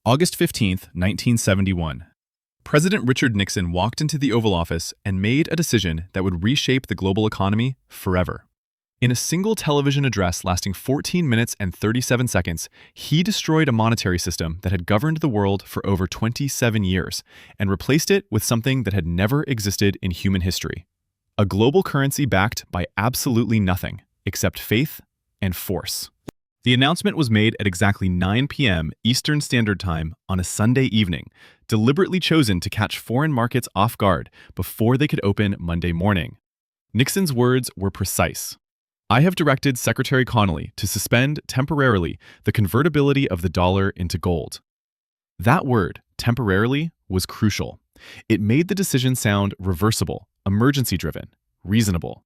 August 15, 1971. President Richard Nixon walked into the Oval Office and made a decision that would reshape the global economy forever. In a single television address lasting 14 minutes and 37 seconds, he destroyed a monetary system that had governed the world for over 27 years and replaced it with something that had never existed in human history: a global currency backed by absolutely nothing except faith and force. The announcement was made at exactly 9 p.m. Eastern Standard Time on a Sunday evening, deliberately chosen to catch foreign markets off guard before they could open Monday morning. Nixon's words were precise. "I have directed Secretary Connally to suspend temporarily the convertibility of the dollar into gold." That word, temporarily, was crucial. It made the decision sound reversible, emergency-driven, reasonable.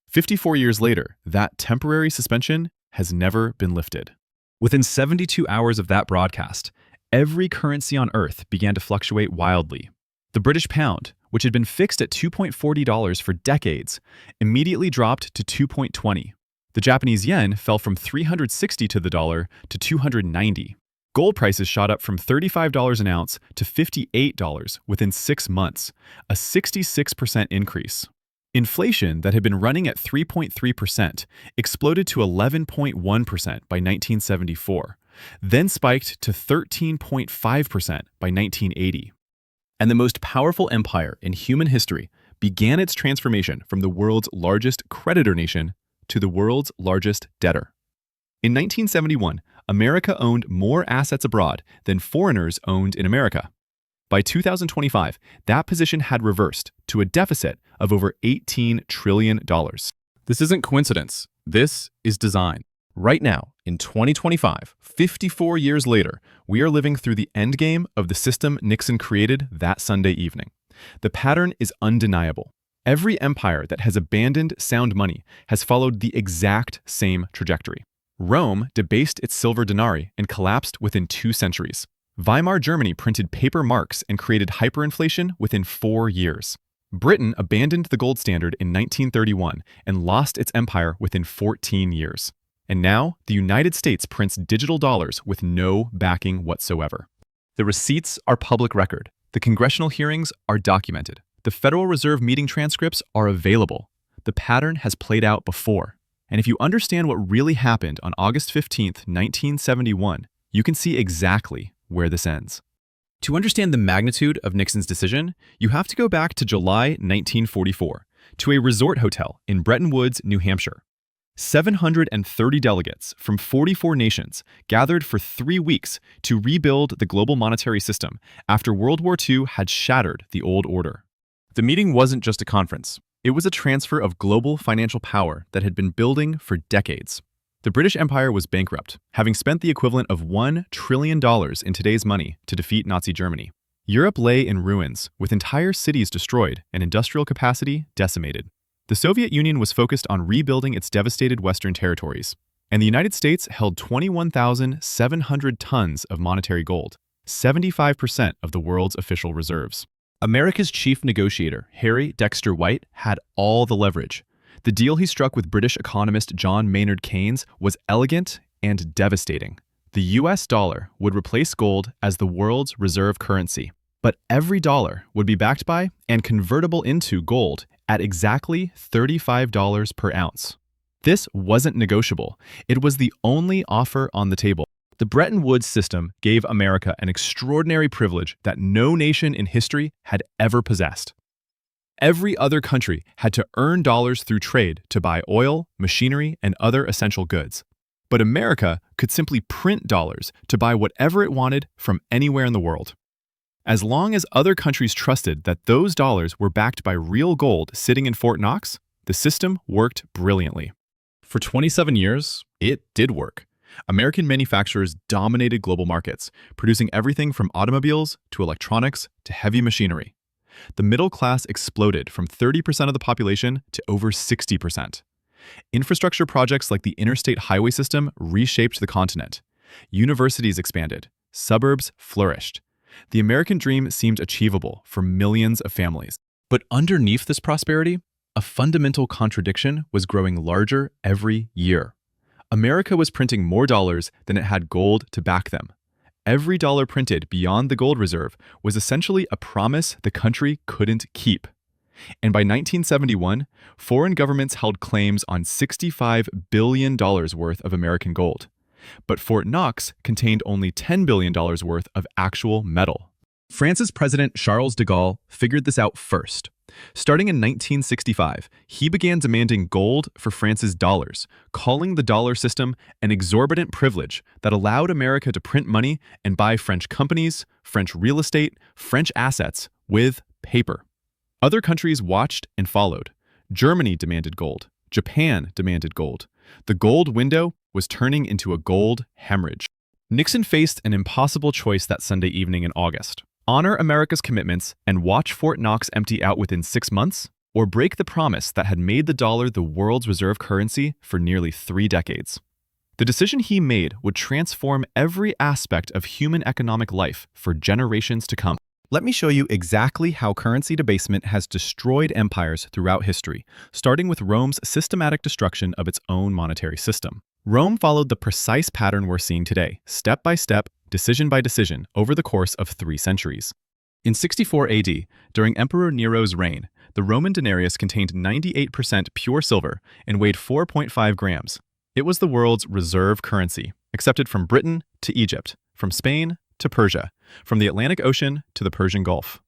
54 years later, that temporary suspension has never been lifted. Within 72 hours of that broadcast, every currency on Earth began to fluctuate wildly. The British pound, which had been fixed at $2.40 for decades, immediately dropped to $2.20. The Japanese yen fell from 360 to the dollar to 290. Gold prices shot up from $35 an ounce to $58 within 6 months, a 66% increase. Inflation that had been running at 3.3% exploded to 11.1% by 1974, then spiked to 13.5% by 1980. And the most powerful empire in human history began its transformation from the world's largest creditor nation to the world's largest debtor. In 1971, America owned more assets abroad than foreigners owned in America. By 2025, that position had reversed to a deficit of over $18 trillion. This isn't coincidence. This is design. Right now, in 2025, 54 years later, we are living through the endgame of the system Nixon created that Sunday evening. The pattern is undeniable. Every empire that has abandoned sound money has followed the exact same trajectory. Rome debased its silver denarii and collapsed within 2 centuries. Weimar Germany printed paper marks and created hyperinflation within 4 years. Britain abandoned the gold standard in 1931 and lost its empire within 14 years. And now, the United States prints digital dollars with no backing whatsoever. The receipts are public record. The congressional hearings are documented. The Federal Reserve meeting transcripts are available. The pattern has played out before. And if you understand what really happened on August 15, 1971, you can see exactly where this ends. To understand the magnitude of Nixon's decision, you have to go back to July 1944, to a resort hotel in Bretton Woods, New Hampshire. 730 delegates from 44 nations gathered for 3 weeks to rebuild the global monetary system after World War II had shattered the old order. The meeting wasn't just a conference. It was a transfer of global financial power that had been building for decades. The British Empire was bankrupt, having spent the equivalent of $1 trillion in today's money to defeat Nazi Germany. Europe lay in ruins, with entire cities destroyed and industrial capacity decimated. The Soviet Union was focused on rebuilding its devastated Western territories, and the United States held 21,700 tons of monetary gold, 75% of the world's official reserves. America's chief negotiator, Harry Dexter White, had all the leverage. The deal he struck with British economist John Maynard Keynes was elegant and devastating. The US dollar would replace gold as the world's reserve currency, but every dollar would be backed by and convertible into gold at exactly $35 per ounce. This wasn't negotiable. It was the only offer on the table. The Bretton Woods system gave America an extraordinary privilege that no nation in history had ever possessed. Every other country had to earn dollars through trade to buy oil, machinery, and other essential goods. But America could simply print dollars to buy whatever it wanted from anywhere in the world. As long as other countries trusted that those dollars were backed by real gold sitting in Fort Knox, the system worked brilliantly. For 27 years, it did work. American manufacturers dominated global markets, producing everything from automobiles to electronics to heavy machinery. The middle class exploded from 30% of the population to over 60%. Infrastructure projects like the interstate highway system reshaped the continent. Universities expanded. Suburbs flourished. The American dream seemed achievable for millions of families. But underneath this prosperity, a fundamental contradiction was growing larger every year. America was printing more dollars than it had gold to back them. every dollar printed beyond the gold reserve was essentially a promise the country couldn't keep. And by 1971, foreign governments held claims on $65 billion worth of American gold. But Fort Knox contained only $10 billion worth of actual metal. France's President Charles de Gaulle figured this out first. Starting in 1965, he began demanding gold for France's dollars, calling the dollar system an exorbitant privilege that allowed America to print money and buy French companies, French real estate, French assets with paper. Other countries watched and followed. Germany demanded gold. Japan demanded gold. The gold window was turning into a gold hemorrhage. Nixon faced an impossible choice that Sunday evening in August. Honor America's commitments and watch Fort Knox empty out within 6 months, or break the promise that had made the dollar the world's reserve currency for nearly 3 decades. The decision he made would transform every aspect of human economic life for generations to come. Let me show you exactly how currency debasement has destroyed empires throughout history, starting with Rome's systematic destruction of its own monetary system. Rome followed the precise pattern we're seeing today, step by step, decision by decision, over the course of 3 centuries. In 64 AD, during Emperor Nero's reign, the Roman denarius contained 98% pure silver and weighed 4.5 grams. It was the world's reserve currency, accepted from Britain to Egypt, from Spain to Persia, from the Atlantic Ocean to the Persian Gulf.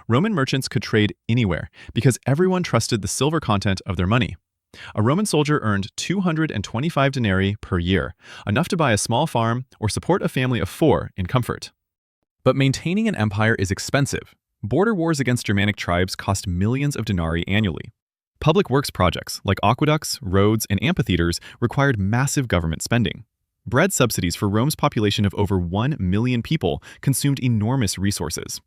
Roman merchants could trade anywhere because everyone trusted the silver content of their money. A Roman soldier earned 225 denarii per year, enough to buy a small farm or support a family of 4 in comfort. But maintaining an empire is expensive. Border wars against Germanic tribes cost millions of denarii annually. Public works projects like aqueducts, roads, and amphitheaters required massive government spending. Bread subsidies for Rome's population of over 1 million people consumed enormous resources.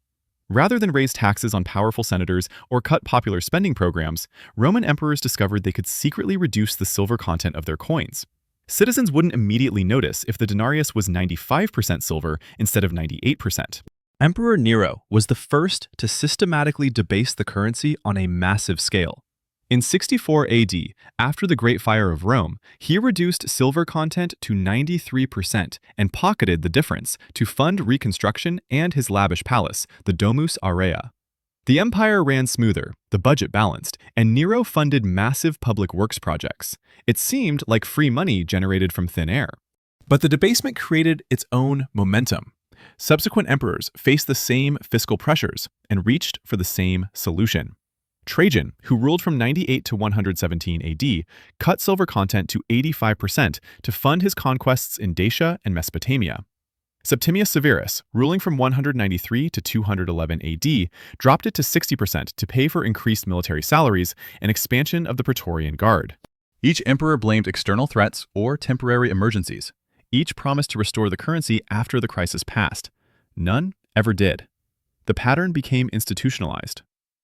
Rather than raise taxes on powerful senators or cut popular spending programs, Roman emperors discovered they could secretly reduce the silver content of their coins. Citizens wouldn't immediately notice if the denarius was 95% silver instead of 98%. Emperor Nero was the first to systematically debase the currency on a massive scale. In 64 AD, after the Great Fire of Rome, he reduced silver content to 93% and pocketed the difference to fund reconstruction and his lavish palace, the Domus Aurea. The empire ran smoother, the budget balanced, and Nero funded massive public works projects. It seemed like free money generated from thin air. But the debasement created its own momentum. Subsequent emperors faced the same fiscal pressures and reached for the same solution. Trajan, who ruled from 98 to 117 AD, cut silver content to 85% to fund his conquests in Dacia and Mesopotamia. Septimius Severus, ruling from 193 to 211 AD, dropped it to 60% to pay for increased military salaries and expansion of the Praetorian Guard. Each emperor blamed external threats or temporary emergencies. Each promised to restore the currency after the crisis passed. None ever did. The pattern became institutionalized.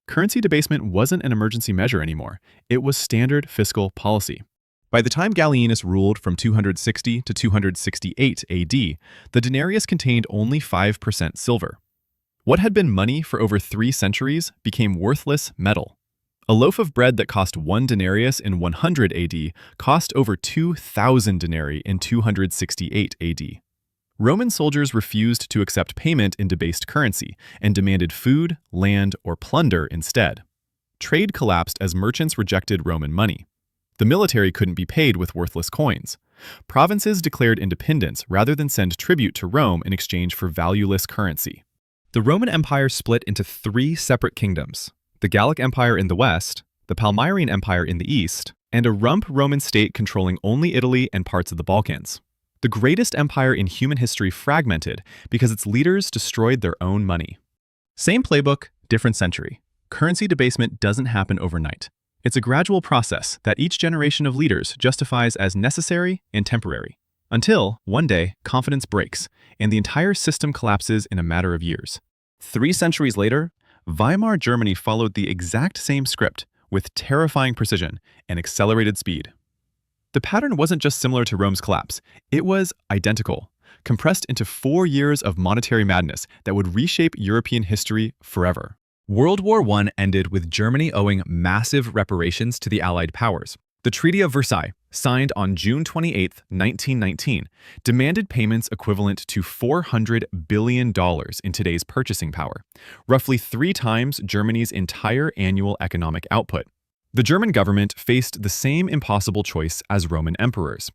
Currency debasement wasn't an emergency measure anymore. It was standard fiscal policy. By the time Gallienus ruled from 260 to 268 AD, the denarius contained only 5% silver. What had been money for over 3 centuries became worthless metal. A loaf of bread that cost 1 denarius in 100 AD cost over 2,000 denarii in 268 AD. Roman soldiers refused to accept payment in debased currency and demanded food, land, or plunder instead. Trade collapsed as merchants rejected Roman money. The military couldn't be paid with worthless coins. Provinces declared independence rather than send tribute to Rome in exchange for valueless currency. The Roman Empire split into 3 separate kingdoms: the Gallic Empire in the west, the Palmyrene Empire in the east, and a rump Roman state controlling only Italy and parts of the Balkans. The greatest empire in human history fragmented because its leaders destroyed their own money. Same playbook, different century. Currency debasement doesn't happen overnight. It's a gradual process that each generation of leaders justifies as necessary and temporary, until, one day, confidence breaks, and the entire system collapses in a matter of years. 3 centuries later, Weimar Germany followed the exact same script with terrifying precision and accelerated speed. The pattern wasn't just similar to Rome's collapse, it was identical, compressed into 4 years of monetary madness that would reshape European history forever. World War I ended with Germany owing massive reparations to the Allied powers. The Treaty of Versailles, signed on June 28, 1919, demanded payments equivalent to $400 billion in today's purchasing power, roughly 3 times Germany's entire annual economic output. The German government faced the same impossible choice as Roman emperors: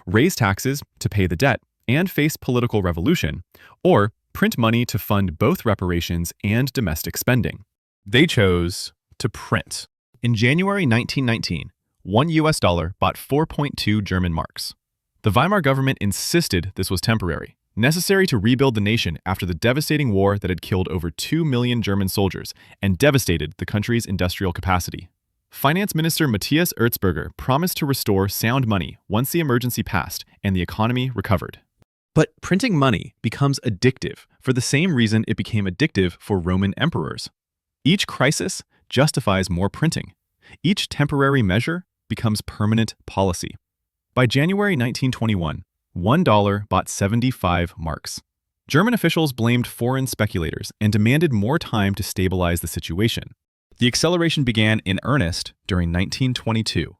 raise taxes to pay the debt and face political revolution, or print money to fund both reparations and domestic spending. They chose to print. In January 1919, $1 bought 4.2 German marks. The Weimar government insisted this was temporary, necessary to rebuild the nation after the devastating war that had killed over 2 million German soldiers and devastated the country's industrial capacity. Finance Minister Matthias Erzberger promised to restore sound money once the emergency passed and the economy recovered. But printing money becomes addictive for the same reason it became addictive for Roman emperors. Each crisis justifies more printing. Each temporary measure becomes permanent policy. By January 1921, $1 bought 75 marks. German officials blamed foreign speculators and demanded more time to stabilize the situation. The acceleration began in earnest during 1922.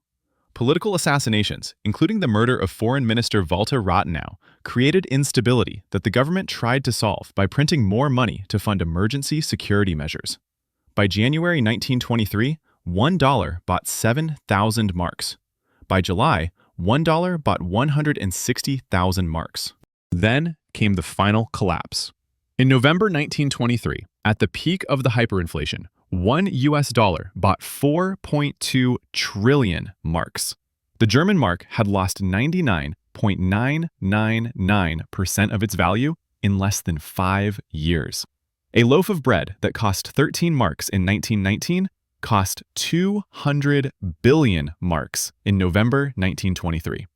Political assassinations, including the murder of Foreign Minister Walter Rathenau, created instability that the government tried to solve by printing more money to fund emergency security measures. By January 1923, $1 bought 7,000 marks. By July, $1 bought 160,000 marks. Then came the final collapse. In November 1923, at the peak of the hyperinflation, $1 bought 4.2 trillion marks. The German mark had lost 99.999% of its value in less than 5 years. A loaf of bread that cost 13 marks in 1919 cost 200 billion marks in November 1923.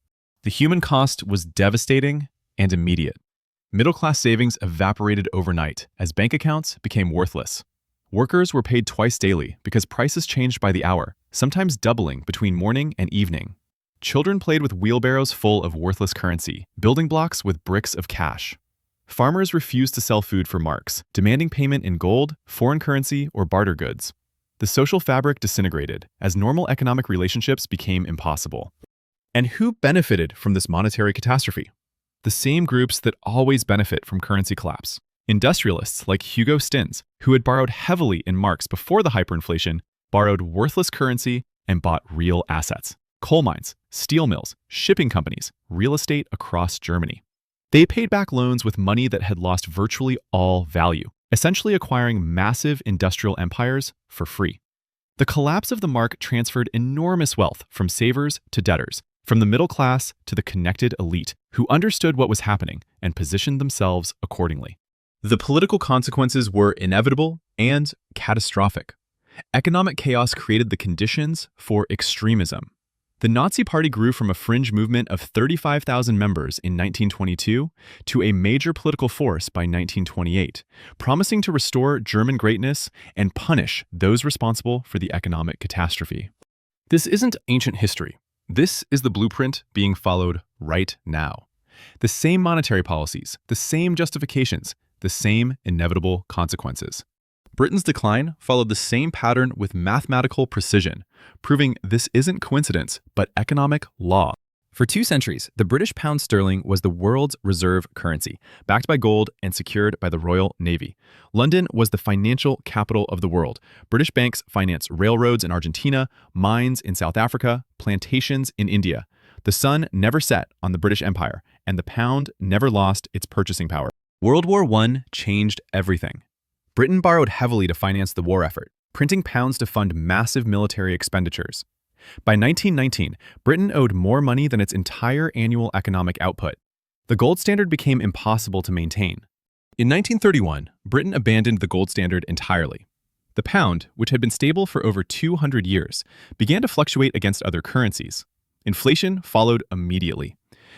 The human cost was devastating and immediate. Middle-class savings evaporated overnight as bank accounts became worthless. Workers were paid twice daily because prices changed by the hour, sometimes doubling between morning and evening. Children played with wheelbarrows full of worthless currency, building blocks with bricks of cash. Farmers refused to sell food for marks, demanding payment in gold, foreign currency, or barter goods. The social fabric disintegrated as normal economic relationships became impossible. And who benefited from this monetary catastrophe? The same groups that always benefit from currency collapse. Industrialists like Hugo Stinnes, who had borrowed heavily in marks before the hyperinflation, borrowed worthless currency and bought real assets. Coal mines, steel mills, shipping companies, real estate across Germany. They paid back loans with money that had lost virtually all value, essentially acquiring massive industrial empires for free. The collapse of the mark transferred enormous wealth from savers to debtors, from the middle class to the connected elite, who understood what was happening and positioned themselves accordingly. The political consequences were inevitable and catastrophic. Economic chaos created the conditions for extremism. The Nazi Party grew from a fringe movement of 35,000 members in 1922 to a major political force by 1928, promising to restore German greatness and punish those responsible for the economic catastrophe. This isn't ancient history. This is the blueprint being followed right now. The same monetary policies, the same justifications, the same inevitable consequences. Britain's decline followed the same pattern with mathematical precision, proving this isn't coincidence, but economic law. For 2 centuries, the British pound sterling was the world's reserve currency, backed by gold and secured by the Royal Navy. London was the financial capital of the world. British banks financed railroads in Argentina, mines in South Africa, plantations in India. The sun never set on the British Empire, and the pound never lost its purchasing power. World War I changed everything. Britain borrowed heavily to finance the war effort, printing pounds to fund massive military expenditures. By 1919, Britain owed more money than its entire annual economic output. The gold standard became impossible to maintain. In 1931, Britain abandoned the gold standard entirely. The pound, which had been stable for over 200 years, began to fluctuate against other currencies. Inflation followed immediately.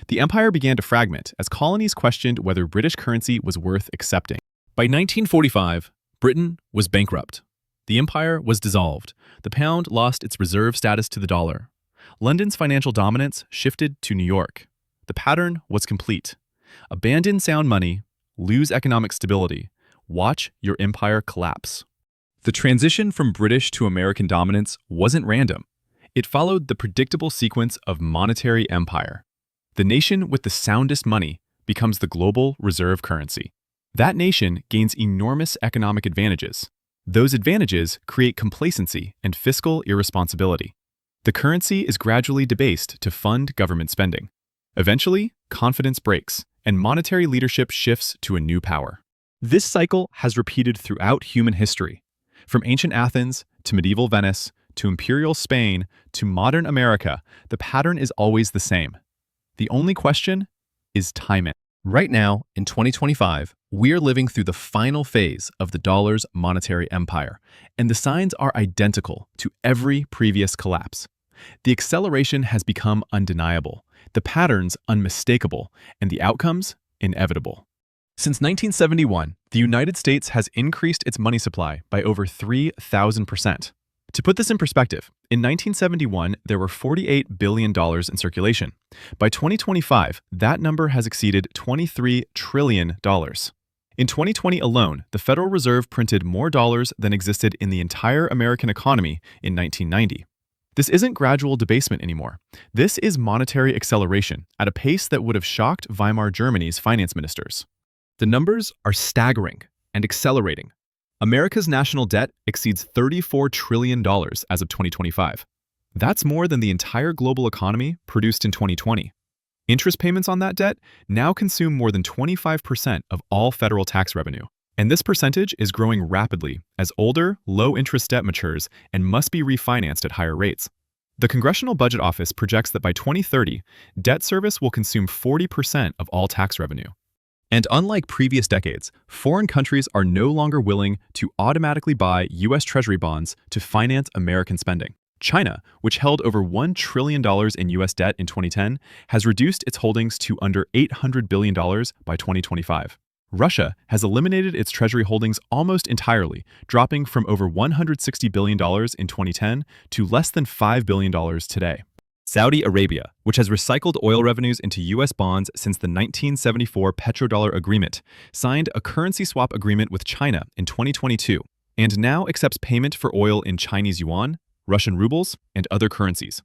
The empire began to fragment as colonies questioned whether British currency was worth accepting. By 1945, Britain was bankrupt. The empire was dissolved. The pound lost its reserve status to the dollar. London's financial dominance shifted to New York. The pattern was complete. Abandon sound money, lose economic stability, watch your empire collapse. The transition from British to American dominance wasn't random. It followed the predictable sequence of monetary empire. The nation with the soundest money becomes the global reserve currency. That nation gains enormous economic advantages. Those advantages create complacency and fiscal irresponsibility. The currency is gradually debased to fund government spending. Eventually, confidence breaks, and monetary leadership shifts to a new power. This cycle has repeated throughout human history. From ancient Athens to medieval Venice to imperial Spain to modern America, the pattern is always the same. The only question is timing. Right now, in 2025, we're living through the final phase of the dollar's monetary empire, and the signs are identical to every previous collapse. The acceleration has become undeniable, the patterns unmistakable, and the outcomes inevitable. Since 1971, the United States has increased its money supply by over 3,000%. To put this in perspective, in 1971, there were $48 billion in circulation. By 2025, that number has exceeded $23 trillion. In 2020 alone, the Federal Reserve printed more dollars than existed in the entire American economy in 1990. This isn't gradual debasement anymore. This is monetary acceleration at a pace that would have shocked Weimar Germany's finance ministers. The numbers are staggering and accelerating. America's national debt exceeds $34 trillion as of 2025. That's more than the entire global economy produced in 2020. Interest payments on that debt now consume more than 25% of all federal tax revenue. And this percentage is growing rapidly as older, low-interest debt matures and must be refinanced at higher rates. The Congressional Budget Office projects that by 2030, debt service will consume 40% of all tax revenue. And unlike previous decades, foreign countries are no longer willing to automatically buy U.S. Treasury bonds to finance American spending. China, which held over $1 trillion in U.S. debt in 2010, has reduced its holdings to under $800 billion by 2025. Russia has eliminated its Treasury holdings almost entirely, dropping from over $160 billion in 2010 to less than $5 billion today. Saudi Arabia, which has recycled oil revenues into U.S. bonds since the 1974 petrodollar agreement, signed a currency swap agreement with China in 2022 and now accepts payment for oil in Chinese yuan, Russian rubles, and other currencies.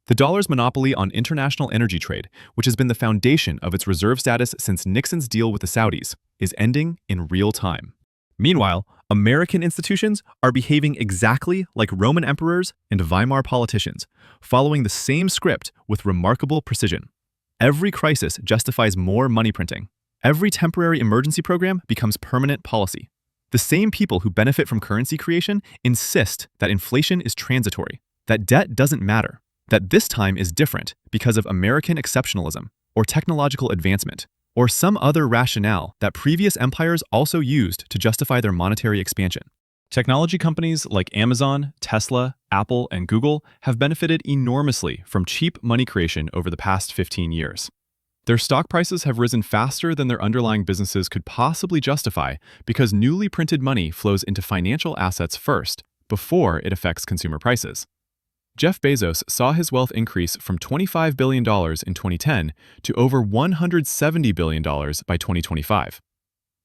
The dollar's monopoly on international energy trade, which has been the foundation of its reserve status since Nixon's deal with the Saudis, is ending in real time. Meanwhile, American institutions are behaving exactly like Roman emperors and Weimar politicians, following the same script with remarkable precision. Every crisis justifies more money printing. Every temporary emergency program becomes permanent policy. The same people who benefit from currency creation insist that inflation is transitory, that debt doesn't matter, that this time is different because of American exceptionalism or technological advancement, or some other rationale that previous empires also used to justify their monetary expansion. Technology companies like Amazon, Tesla, Apple, and Google have benefited enormously from cheap money creation over the past 15 years. Their stock prices have risen faster than their underlying businesses could possibly justify because newly printed money flows into financial assets first, before it affects consumer prices. Jeff Bezos saw his wealth increase from $25 billion in 2010 to over $170 billion by 2025.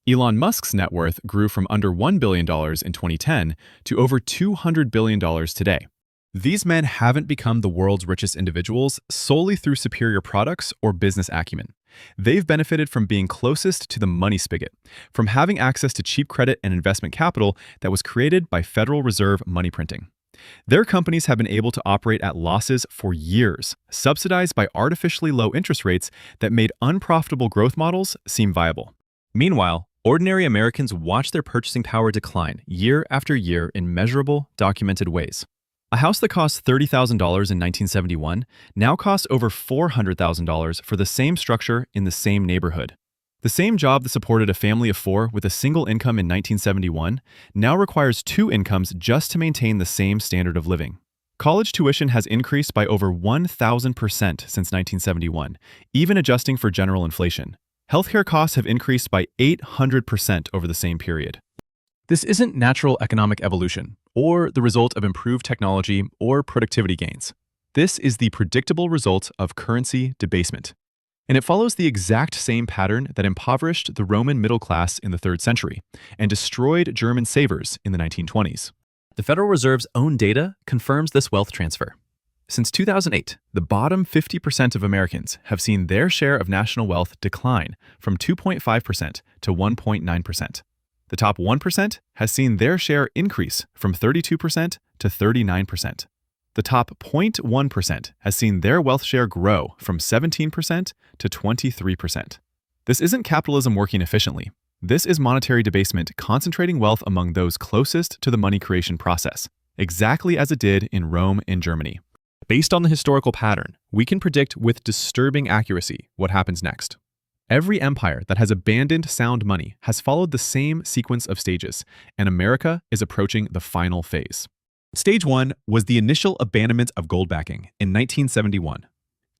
Elon Musk's net worth grew from under $1 billion in 2010 to over $200 billion today. These men haven't become the world's richest individuals solely through superior products or business acumen. They've benefited from being closest to the money spigot, from having access to cheap credit and investment capital that was created by Federal Reserve money printing. Their companies have been able to operate at losses for years, subsidized by artificially low interest rates that made unprofitable growth models seem viable. Meanwhile, ordinary Americans watch their purchasing power decline year after year in measurable, documented ways. A house that cost $30,000 in 1971 now costs over $400,000 for the same structure in the same neighborhood. The same job that supported a family of four with a single income in 1971 now requires two incomes just to maintain the same standard of living. College tuition has increased by over 1,000% since 1971, even adjusting for general inflation. Healthcare costs have increased by 800% over the same period. This isn't natural economic evolution, or the result of improved technology or productivity gains. This is the predictable result of currency debasement. And it follows the exact same pattern that impoverished the Roman middle class in the 3rd century and destroyed German savers in the 1920s. The Federal Reserve's own data confirms this wealth transfer. Since 2008, the bottom 50% of Americans have seen their share of national wealth decline from 2.5% to 1.9%. The top 1% has seen their share increase from 32% to 39%. The top 0.1% has seen their wealth share grow from 17% to 23%. This isn't capitalism working efficiently. This is monetary debasement concentrating wealth among those closest to the money creation process, exactly as it did in Rome and Germany. Based on the historical pattern, we can predict with disturbing accuracy what happens next. Every empire that has abandoned sound money has followed the same sequence of stages, and America is approaching the final phase. Stage 1 was the initial abandonment of gold backing in 1971.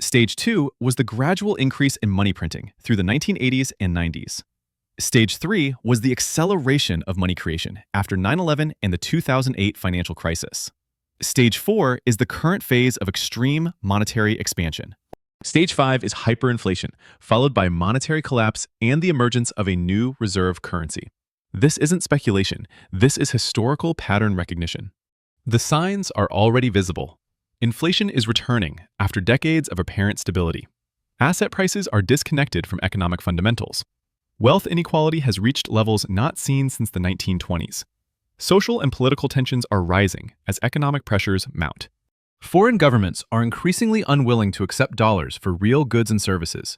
Stage 2 was the gradual increase in money printing through the 1980s and 90s. Stage 3 was the acceleration of money creation after 9/11 and the 2008 financial crisis. Stage 4 is the current phase of extreme monetary expansion. Stage 5 is hyperinflation, followed by monetary collapse and the emergence of a new reserve currency. This isn't speculation, this is historical pattern recognition. The signs are already visible. Inflation is returning after decades of apparent stability. Asset prices are disconnected from economic fundamentals. Wealth inequality has reached levels not seen since the 1920s. Social and political tensions are rising as economic pressures mount. Foreign governments are increasingly unwilling to accept dollars for real goods and services.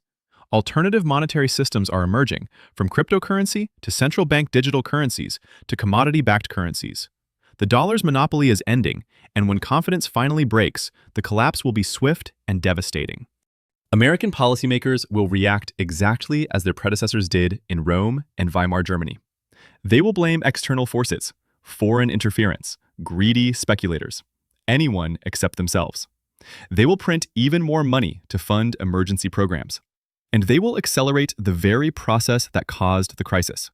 Alternative monetary systems are emerging, from cryptocurrency to central bank digital currencies to commodity-backed currencies. The dollar's monopoly is ending, and when confidence finally breaks, the collapse will be swift and devastating. American policymakers will react exactly as their predecessors did in Rome and Weimar Germany. They will blame external forces, foreign interference, greedy speculators, anyone except themselves. They will print even more money to fund emergency programs. And they will accelerate the very process that caused the crisis.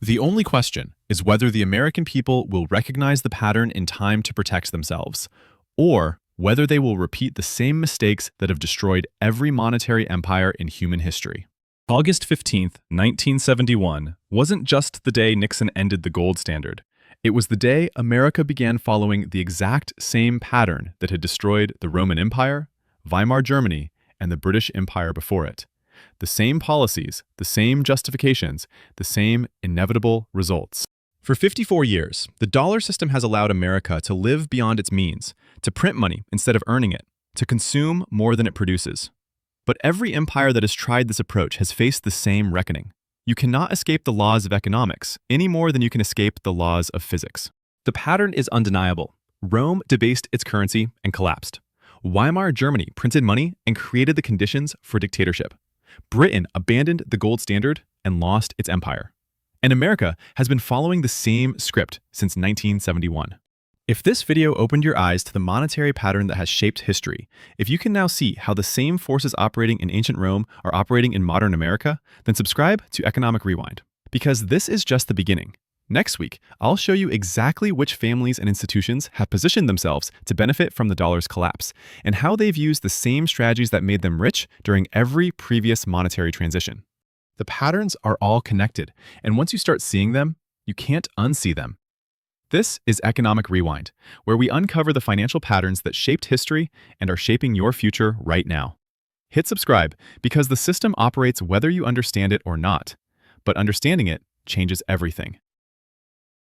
The only question is whether the American people will recognize the pattern in time to protect themselves, or whether they will repeat the same mistakes that have destroyed every monetary empire in human history. August 15, 1971, wasn't just the day Nixon ended the gold standard. It was the day America began following the exact same pattern that had destroyed the Roman Empire, Weimar Germany, and the British Empire before it. The same policies, the same justifications, the same inevitable results. For 54 years, the dollar system has allowed America to live beyond its means, to print money instead of earning it, to consume more than it produces. But every empire that has tried this approach has faced the same reckoning. You cannot escape the laws of economics any more than you can escape the laws of physics. The pattern is undeniable. Rome debased its currency and collapsed. Weimar Germany printed money and created the conditions for dictatorship. Britain abandoned the gold standard and lost its empire. And America has been following the same script since 1971. If this video opened your eyes to the monetary pattern that has shaped history, if you can now see how the same forces operating in ancient Rome are operating in modern America, then subscribe to Economic Rewind. Because this is just the beginning. Next week, I'll show you exactly which families and institutions have positioned themselves to benefit from the dollar's collapse, and how they've used the same strategies that made them rich during every previous monetary transition. The patterns are all connected, and once you start seeing them, you can't unsee them. This is Economic Rewind, where we uncover the financial patterns that shaped history and are shaping your future right now. Hit subscribe because the system operates whether you understand it or not, but understanding it changes everything.